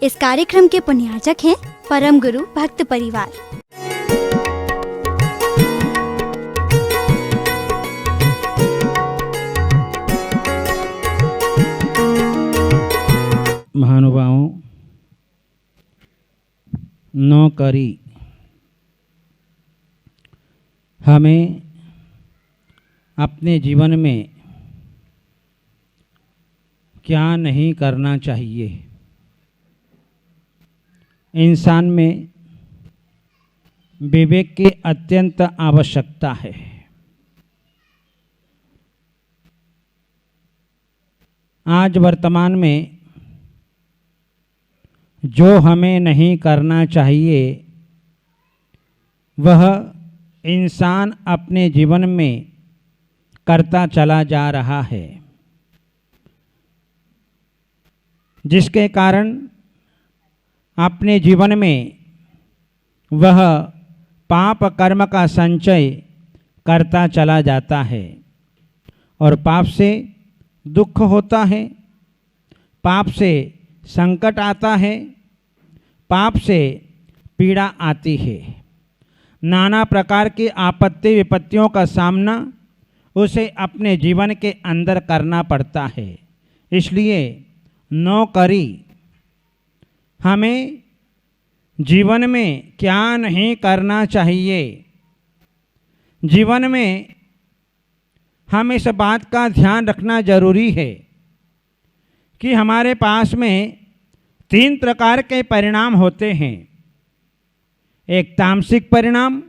इस कार्यक्रम के पुण्यार्चक हैं परम गुरु भक्त परिवार। महानुभावों, नौकरी हमें अपने जीवन में क्या नहीं करना चाहिए। इंसान में विवेक की अत्यंत आवश्यकता है। आज वर्तमान में जो हमें नहीं करना चाहिए वह इंसान अपने जीवन में करता चला जा रहा है, जिसके कारण अपने जीवन में वह पाप कर्म का संचय करता चला जाता है और पाप से दुख होता है, पाप से संकट आता है, पाप से पीड़ा आती है। नाना प्रकार की आपत्ति विपत्तियों का सामना उसे अपने जीवन के अंदर करना पड़ता है। इसलिए नौकरी हमें जीवन में क्या नहीं करना चाहिए। जीवन में हम इस बात का ध्यान रखना जरूरी है कि हमारे पास में 3 प्रकार के परिणाम होते हैं। एक तामसिक परिणाम,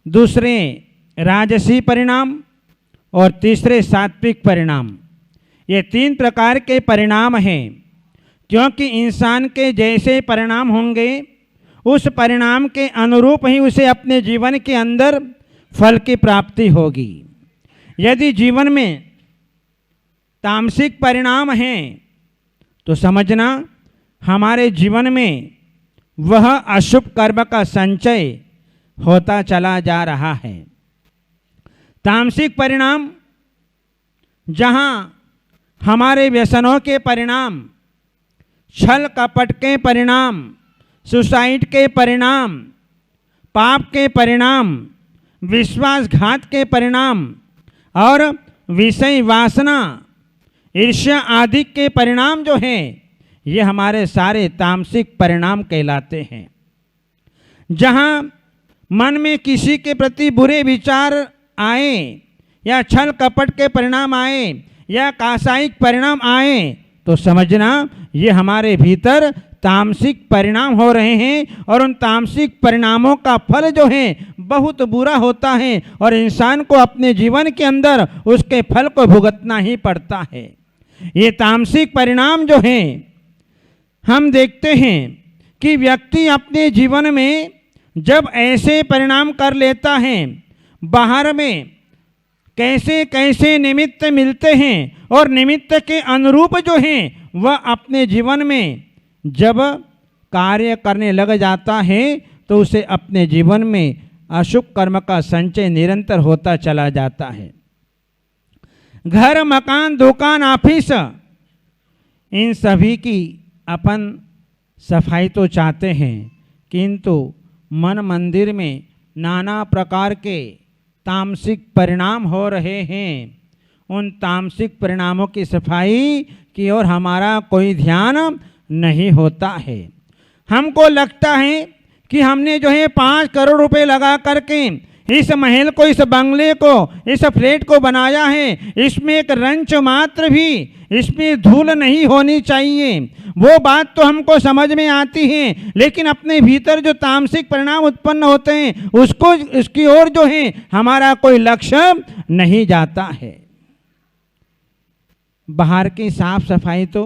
दूसरे राजसी परिणाम और तीसरे सात्विक परिणाम। ये 3 प्रकार के परिणाम हैं, क्योंकि इंसान के जैसे परिणाम होंगे उस परिणाम के अनुरूप ही उसे अपने जीवन के अंदर फल की प्राप्ति होगी। यदि जीवन में तामसिक परिणाम हैं तो समझना हमारे जीवन में वह अशुभ कर्म का संचय होता चला जा रहा है। तामसिक परिणाम जहाँ हमारे व्यसनों के परिणाम, छल कपट के परिणाम, सुसाइड के परिणाम, पाप के परिणाम, विश्वासघात के परिणाम और विषय वासना, ईर्ष्या आदि के परिणाम जो हैं ये हमारे सारे तामसिक परिणाम कहलाते हैं। जहाँ मन में किसी के प्रति बुरे विचार आए या छल कपट के परिणाम आए या कासायिक परिणाम आए तो समझना ये हमारे भीतर तामसिक परिणाम हो रहे हैं और उन तामसिक परिणामों का फल जो है बहुत बुरा होता है और इंसान को अपने जीवन के अंदर उसके फल को भुगतना ही पड़ता है। ये तामसिक परिणाम जो हैं हम देखते हैं कि व्यक्ति अपने जीवन में जब ऐसे परिणाम कर लेता है, बाहर में कैसे कैसे निमित्त मिलते हैं और निमित्त के अनुरूप जो हैं वह अपने जीवन में जब कार्य करने लग जाता है तो उसे अपने जीवन में अशुभ कर्म का संचय निरंतर होता चला जाता है। घर, मकान, दुकान, ऑफिस, इन सभी की अपन सफाई तो चाहते हैं, किंतु मन मंदिर में नाना प्रकार के तामसिक परिणाम हो रहे हैं। उन तामसिक परिणामों की सफाई की ओर हमारा कोई ध्यान नहीं होता है। हमको लगता है कि हमने जो है 5 करोड़ रुपए लगा करके इस महल को, इस बंगले को, इस फ्लैट को बनाया है, इसमें एक रंच मात्र भी इसमें धूल नहीं होनी चाहिए। वो बात तो हमको समझ में आती है, लेकिन अपने भीतर जो तामसिक परिणाम उत्पन्न होते हैं उसको, उसकी ओर जो है हमारा कोई लक्ष्य नहीं जाता है। बाहर की साफ सफाई तो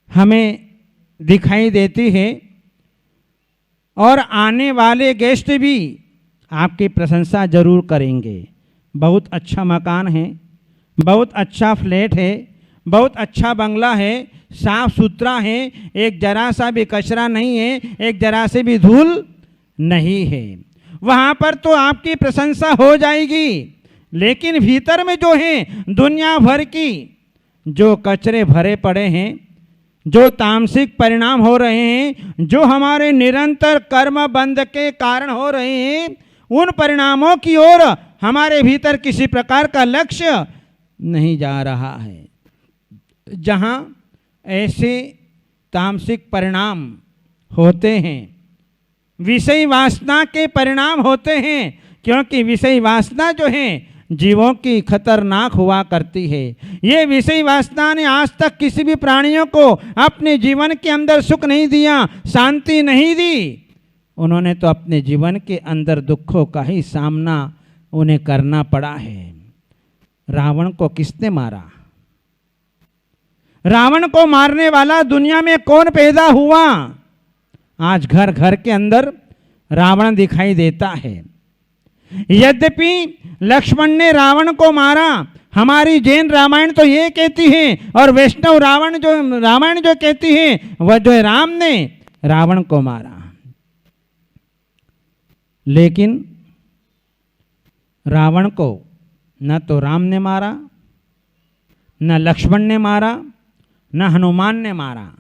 हमें दिखाई देती है और आने वाले गेस्ट भी आपकी प्रशंसा जरूर करेंगे। बहुत अच्छा मकान है, बहुत अच्छा फ्लैट है, बहुत अच्छा बंगला है, साफ सुथरा है, एक जरा सा भी कचरा नहीं है, एक जरा से भी धूल नहीं है। वहाँ पर तो आपकी प्रशंसा हो जाएगी, लेकिन भीतर में जो है दुनिया भर की जो कचरे भरे पड़े हैं, जो तामसिक परिणाम हो रहे हैं, जो हमारे निरंतर कर्म बंध के कारण हो रहे हैं, उन परिणामों की ओर हमारे भीतर किसी प्रकार का लक्ष्य नहीं जा रहा है। जहाँ ऐसे तामसिक परिणाम होते हैं, विषय वासना के परिणाम होते हैं, क्योंकि विषय वासना जो है जीवों की खतरनाक हुआ करती है। ये विषय वासना ने आज तक किसी भी प्राणियों को अपने जीवन के अंदर सुख नहीं दिया, शांति नहीं दी। उन्होंने तो अपने जीवन के अंदर दुखों का ही सामना उन्हें करना पड़ा है। रावण को किसने मारा? रावण को मारने वाला दुनिया में कौन पैदा हुआ? आज घर घर के अंदर रावण दिखाई देता है। यद्यपि लक्ष्मण ने रावण को मारा, हमारी जैन रामायण तो ये कहती है, और वैष्णव रामायण जो कहती है वह जो है राम ने रावण को मारा। लेकिन रावण को न तो राम ने मारा, न लक्ष्मण ने मारा, न हनुमान ने मारा।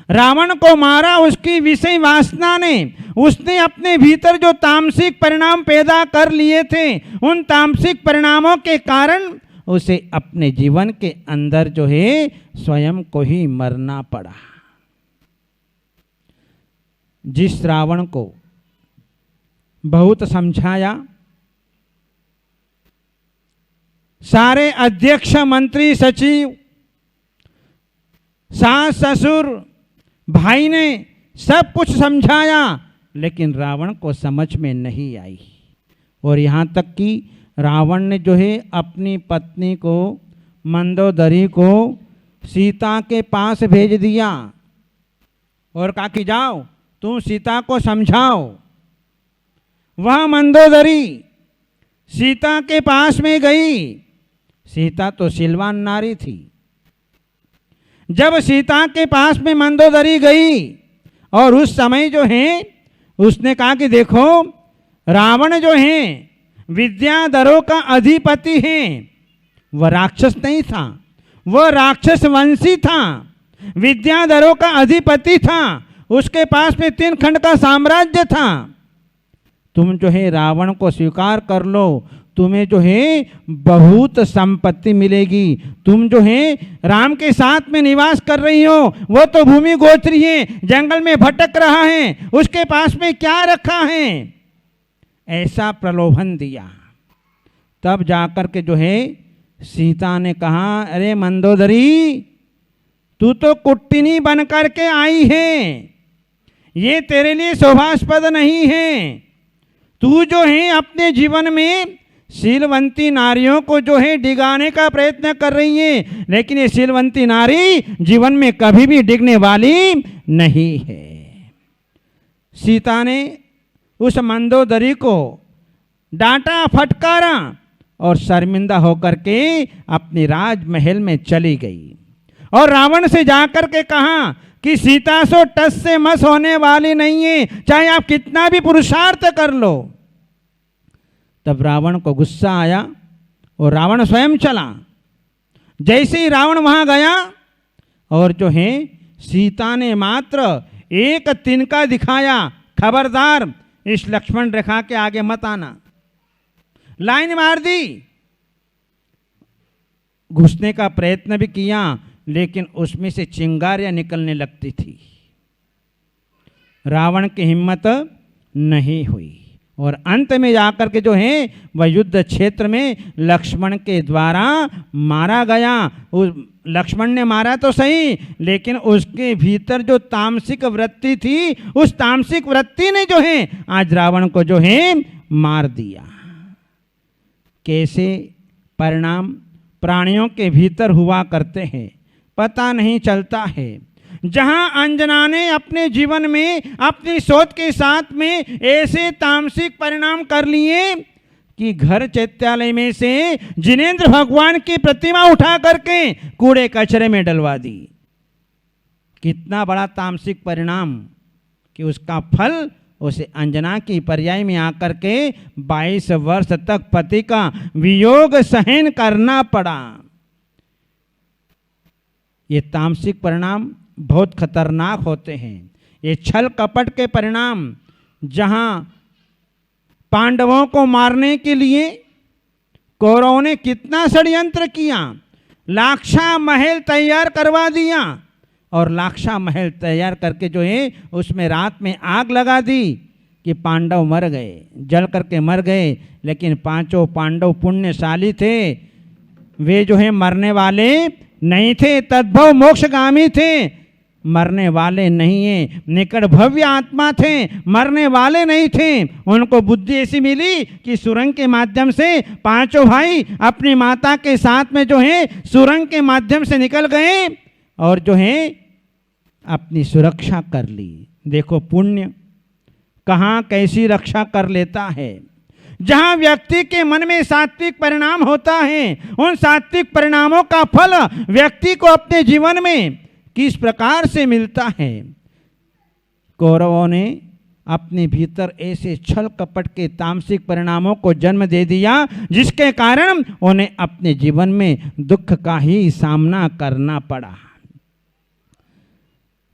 रावण को मारा उसकी विषय वासना ने। उसने अपने भीतर जो तामसिक परिणाम पैदा कर लिए थे, उन तामसिक परिणामों के कारण उसे अपने जीवन के अंदर जो है स्वयं को ही मरना पड़ा। जिस रावण को बहुत समझाया, सारे अध्यक्ष, मंत्री, सचिव, सास, ससुर, भाई ने सब कुछ समझाया, लेकिन रावण को समझ में नहीं आई। और यहाँ तक कि रावण ने जो है अपनी पत्नी को, मंदोदरी को सीता के पास भेज दिया और कहा कि जाओ तुम सीता को समझाओ। वह मंदोदरी सीता के पास में गई। सीता तो शीलवान नारी थी। जब सीता के पास में मंदोदरी गई और उस समय जो है उसने कहा कि देखो, रावण जो है विद्याधरों का अधिपति है। वह राक्षस नहीं था, वह राक्षस वंशी था, विद्याधरों का अधिपति था। उसके पास में 3 खंड का साम्राज्य था। तुम जो है रावण को स्वीकार कर लो, तुम्हें जो है बहुत संपत्ति मिलेगी। तुम जो है राम के साथ में निवास कर रही हो, वो तो भूमि गोत्री है, जंगल में भटक रहा है, उसके पास में क्या रखा है? ऐसा प्रलोभन दिया। तब जाकर के जो है सीता ने कहा, अरे मंदोदरी, तू तो कुट्टिनी बन करके आई है, ये तेरे लिए शोभास्पद नहीं है। तू जो है अपने जीवन में शीलवंती नारियों को जो है डिगाने का प्रयत्न कर रही है, लेकिन ये शीलवंती नारी जीवन में कभी भी डिगने वाली नहीं है। सीता ने उस मंदोदरी को डांटा, फटकारा और शर्मिंदा होकर के अपने राजमहल में चली गई और रावण से जाकर के कहा कि सीता सो टस से मस होने वाली नहीं है, चाहे आप कितना भी पुरुषार्थ कर लो। तब रावण को गुस्सा आया और रावण स्वयं चला। जैसे ही रावण वहां गया और जो है सीता ने मात्र एक तिनका दिखाया, खबरदार इस लक्ष्मण रेखा के आगे मत आना, लाइन मार दी। घुसने का प्रयत्न भी किया, लेकिन उसमें से चिंगारियां निकलने लगती थी। रावण की हिम्मत नहीं हुई और अंत में जाकर के जो है वह युद्ध क्षेत्र में लक्ष्मण के द्वारा मारा गया। उस लक्ष्मण ने मारा तो सही, लेकिन उसके भीतर जो तामसिक वृत्ति थी, उस तामसिक वृत्ति ने जो है आज रावण को जो है मार दिया। कैसे परिणाम प्राणियों के भीतर हुआ करते हैं पता नहीं चलता है। जहां अंजना ने अपने जीवन में अपनी सोच के साथ में ऐसे तामसिक परिणाम कर लिए कि घर चैत्यालय में से जिनेंद्र भगवान की प्रतिमा उठा करके कूड़े कचरे में डलवा दी। कितना बड़ा तामसिक परिणाम कि उसका फल उसे अंजना की पर्याय में आकर के 22 वर्ष तक पति का वियोग सहन करना पड़ा। ये तामसिक परिणाम बहुत खतरनाक होते हैं। ये छल कपट के परिणाम, जहाँ पांडवों को मारने के लिए कौरवों ने कितना षड्यंत्र किया, लाक्षा महल तैयार करवा दिया और लाक्षा महल तैयार करके जो है उसमें रात में आग लगा दी कि पांडव मर गए, जल करके मर गए। लेकिन पांचों पांडव पुण्यशाली थे, वे जो है मरने वाले नहीं थे, तद्भव मोक्षगामी थे, मरने वाले नहीं है, निकट भव्य आत्मा थे, मरने वाले नहीं थे। उनको बुद्धि ऐसी मिली कि सुरंग के माध्यम से पांचों भाई अपनी माता के साथ में जो है सुरंग के माध्यम से निकल गए और जो है अपनी सुरक्षा कर ली। देखो पुण्य कहाँ कैसी रक्षा कर लेता है। जहाँ व्यक्ति के मन में सात्विक परिणाम होता है, उन सात्विक परिणामों का फल व्यक्ति को अपने जीवन में किस प्रकार से मिलता है। कौरवों ने अपने भीतर ऐसे छल कपट के तामसिक परिणामों को जन्म दे दिया, जिसके कारण उन्हें अपने जीवन में दुख का ही सामना करना पड़ा।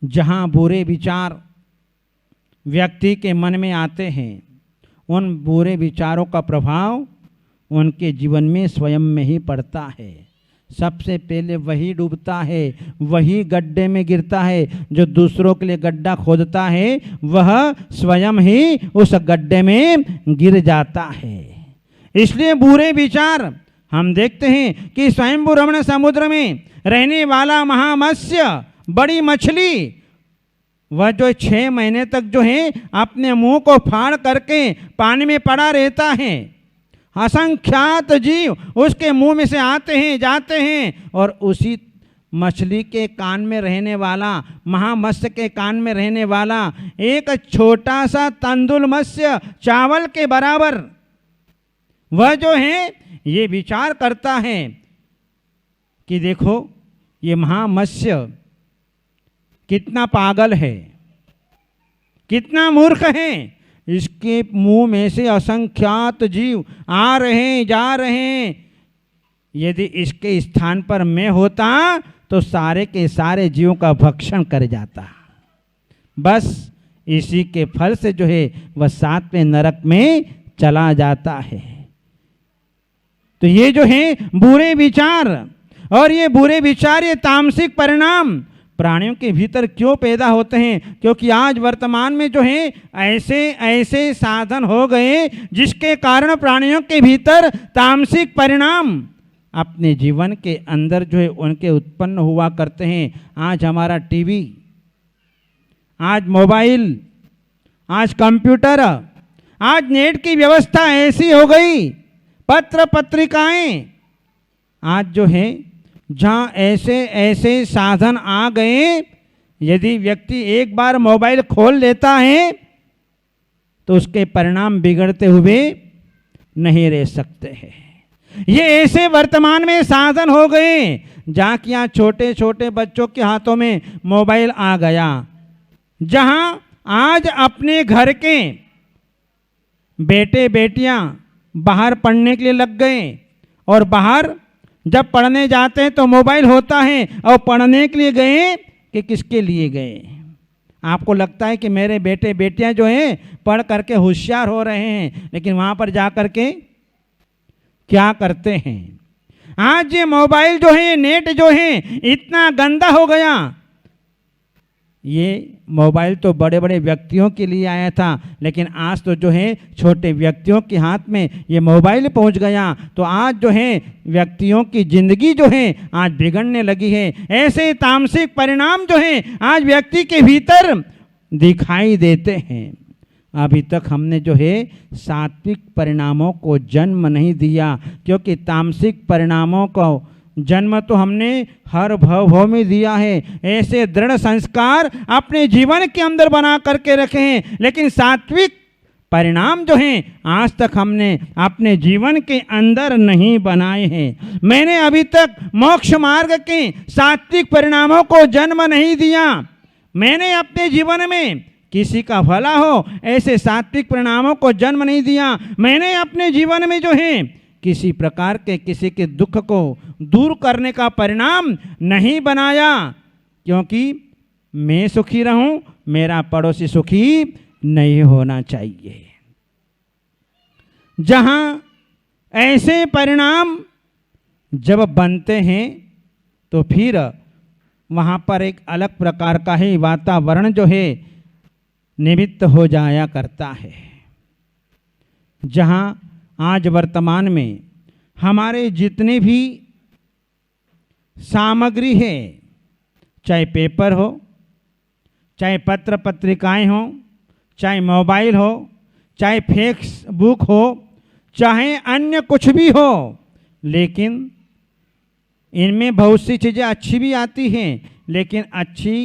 जहाँ बुरे विचार व्यक्ति के मन में आते हैं, उन बुरे विचारों का प्रभाव उनके जीवन में स्वयं में ही पड़ता है। सबसे पहले वही डूबता है, वही गड्ढे में गिरता है। जो दूसरों के लिए गड्ढा खोदता है वह स्वयं ही उस गड्ढे में गिर जाता है। इसलिए बुरे विचार, हम देखते हैं कि स्वयंभू रमण समुद्र में रहने वाला महामत्स्य, बड़ी मछली, वह जो 6 महीने तक जो है अपने मुंह को फाड़ करके पानी में पड़ा रहता है। असंख्यात जीव उसके मुंह में से आते हैं जाते हैं, और उसी मछली के कान में रहने वाला, महामत्स्य के कान में रहने वाला एक छोटा सा तंदुल मत्स्य, चावल के बराबर, वह जो है ये विचार करता है कि देखो ये महामत्स्य कितना पागल है, कितना मूर्ख है। इसके मुंह में से असंख्यात जीव आ रहे हैं जा रहे हैं। यदि इसके स्थान पर मैं होता तो सारे के सारे जीवों का भक्षण कर जाता। बस इसी के फल से जो है वह 7वें नरक में चला जाता है। तो ये जो है बुरे विचार, और ये बुरे विचार, ये तामसिक परिणाम प्राणियों के भीतर क्यों पैदा होते हैं? क्योंकि आज वर्तमान में जो है ऐसे ऐसे साधन हो गए जिसके कारण प्राणियों के भीतर तामसिक परिणाम अपने जीवन के अंदर जो है उनके उत्पन्न हुआ करते हैं। आज हमारा टीवी, आज मोबाइल, आज कंप्यूटर, आज नेट की व्यवस्था ऐसी हो गई, पत्र पत्रिकाएं, आज जो है जहाँ ऐसे ऐसे साधन आ गए, यदि व्यक्ति एक बार मोबाइल खोल लेता है तो उसके परिणाम बिगड़ते हुए नहीं रह सकते हैं। ये ऐसे वर्तमान में साधन हो गए जहाँ कि यहाँ छोटे छोटे बच्चों के हाथों में मोबाइल आ गया, जहाँ आज अपने घर के बेटे बेटियाँ बाहर पढ़ने के लिए लग गए, और बाहर जब पढ़ने जाते हैं तो मोबाइल होता है, और पढ़ने के लिए गए कि किसके लिए गए? आपको लगता है कि मेरे बेटे बेटियां जो हैं पढ़ करके होशियार हो रहे हैं, लेकिन वहाँ पर जा कर के क्या करते हैं? आज ये मोबाइल जो है, नेट जो है इतना गंदा हो गया। ये मोबाइल तो बड़े बड़े व्यक्तियों के लिए आया था, लेकिन आज तो जो है छोटे व्यक्तियों के हाथ में ये मोबाइल पहुंच गया। तो आज जो है व्यक्तियों की जिंदगी जो है आज बिगड़ने लगी है। ऐसे तामसिक परिणाम जो है आज व्यक्ति के भीतर दिखाई देते हैं। अभी तक हमने जो है सात्विक परिणामों को जन्म नहीं दिया, क्योंकि तामसिक परिणामों को जन्म तो हमने हर भव में दिया है। ऐसे दृढ़ संस्कार अपने जीवन के अंदर बना करके रखे हैं, लेकिन सात्विक परिणाम जो हैं आज तक हमने अपने जीवन के अंदर नहीं बनाए हैं। मैंने अभी तक मोक्ष मार्ग के सात्विक परिणामों को जन्म नहीं दिया। मैंने अपने जीवन में किसी का भला हो ऐसे सात्विक परिणामों को जन्म नहीं दिया। मैंने अपने जीवन में जो है किसी प्रकार के किसी के दुख को दूर करने का परिणाम नहीं बनाया, क्योंकि मैं सुखी रहूं, मेरा पड़ोसी सुखी नहीं होना चाहिए। जहां ऐसे परिणाम जब बनते हैं तो फिर वहाँ पर एक अलग प्रकार का ही वातावरण जो है निमित्त हो जाया करता है। जहाँ आज वर्तमान में हमारे जितने भी सामग्री है, चाहे पेपर हो, चाहे पत्र पत्रिकाएं हो, चाहे मोबाइल हो, चाहे फेसबुक हो, चाहे अन्य कुछ भी हो, लेकिन इनमें बहुत सी चीज़ें अच्छी भी आती हैं, लेकिन अच्छी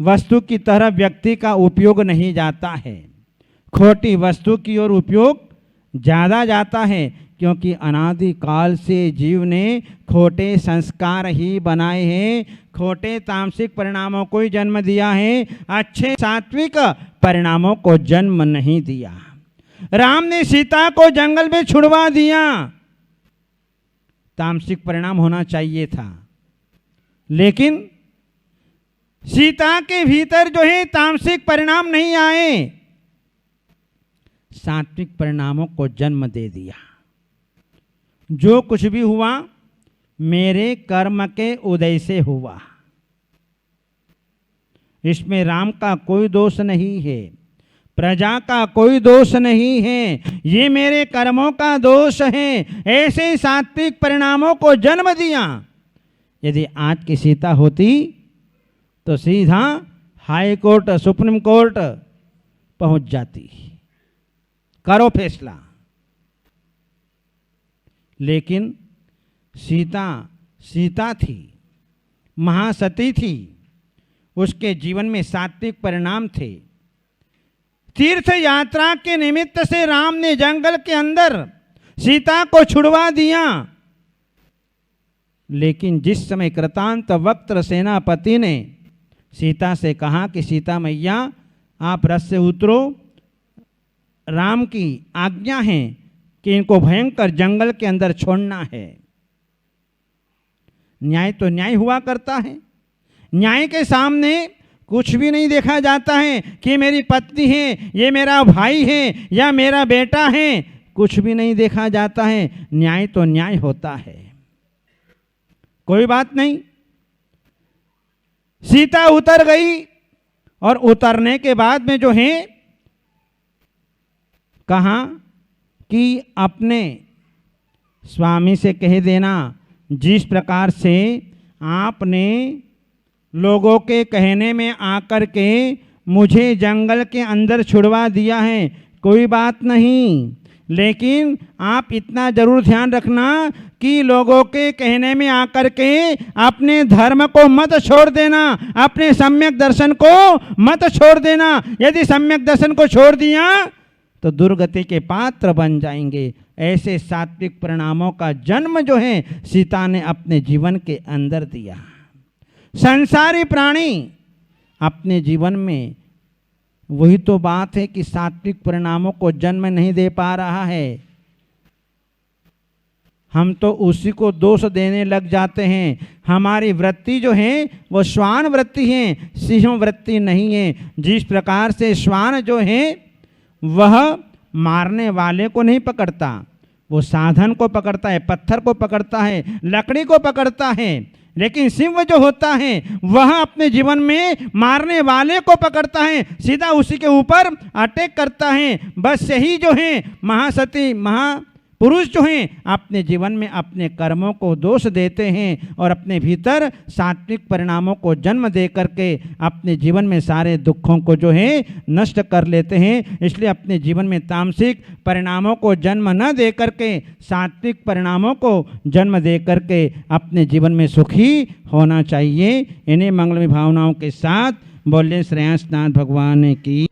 वस्तु की तरह व्यक्ति का उपयोग नहीं जाता है। खोटी वस्तु की ओर उपयोग ज़्यादा जाता है, क्योंकि अनादि काल से जीव ने खोटे संस्कार ही बनाए हैं, खोटे तामसिक परिणामों को ही जन्म दिया है, अच्छे सात्विक परिणामों को जन्म नहीं दिया। राम ने सीता को जंगल में छुड़वा दिया, तामसिक परिणाम होना चाहिए था, लेकिन सीता के भीतर जो है तामसिक परिणाम नहीं आए, सात्विक परिणामों को जन्म दे दिया। जो कुछ भी हुआ मेरे कर्म के उदय से हुआ, इसमें राम का कोई दोष नहीं है, प्रजा का कोई दोष नहीं है, ये मेरे कर्मों का दोष है। ऐसे सात्विक परिणामों को जन्म दिया। यदि आज की सीता होती तो सीधा हाई कोर्ट, सुप्रीम कोर्ट पहुंच जाती, करो फैसला। लेकिन सीता थी, महासती थी, उसके जीवन में सात्विक परिणाम थे। तीर्थ यात्रा के निमित्त से राम ने जंगल के अंदर सीता को छुड़वा दिया, लेकिन जिस समय कृतांत वक्त्र सेनापति ने सीता से कहा कि सीता मैया आप रथ से उतरो, राम की आज्ञा है कि इनको भयंकर जंगल के अंदर छोड़ना है। न्याय तो न्याय हुआ करता है, न्याय के सामने कुछ भी नहीं देखा जाता है कि मेरी पत्नी है, ये मेरा भाई है या मेरा बेटा है, कुछ भी नहीं देखा जाता है। न्याय तो न्याय होता है। कोई बात नहीं, सीता उतर गई और उतरने के बाद में जो है कहा कि अपने स्वामी से कह देना, जिस प्रकार से आपने लोगों के कहने में आकर के मुझे जंगल के अंदर छुड़वा दिया है, कोई बात नहीं, लेकिन आप इतना जरूर ध्यान रखना कि लोगों के कहने में आकर के अपने धर्म को मत छोड़ देना, अपने सम्यक दर्शन को मत छोड़ देना। यदि सम्यक दर्शन को छोड़ दिया तो दुर्गति के पात्र बन जाएंगे। ऐसे सात्विक परिणामों का जन्म जो है सीता ने अपने जीवन के अंदर दिया। संसारी प्राणी अपने जीवन में वही तो बात है कि सात्विक परिणामों को जन्म नहीं दे पा रहा है। हम तो उसी को दोष देने लग जाते हैं। हमारी वृत्ति जो है वो श्वान वृत्ति है, सिंह वृत्ति नहीं है। जिस प्रकार से श्वान जो है वह मारने वाले को नहीं पकड़ता, वो साधन को पकड़ता है, पत्थर को पकड़ता है, लकड़ी को पकड़ता है, लेकिन सिंह जो होता है वह अपने जीवन में मारने वाले को पकड़ता है, सीधा उसी के ऊपर अटैक करता है। बस यही जो है महासती महापुरुष जो हैं अपने जीवन में अपने कर्मों को दोष देते हैं और अपने भीतर सात्विक परिणामों को जन्म दे करके अपने जीवन में सारे दुखों को जो है नष्ट कर लेते हैं। इसलिए अपने जीवन में तामसिक परिणामों को जन्म न दे करके सात्विक परिणामों को जन्म दे करके अपने जीवन में सुखी होना चाहिए। इन्हीं मंगलमय भावनाओं के साथ बोलिए श्रेयांसनाथ भगवान की।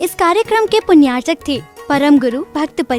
इस कार्यक्रम के पुण्यार्चक थे परम गुरु भक्त परिवार।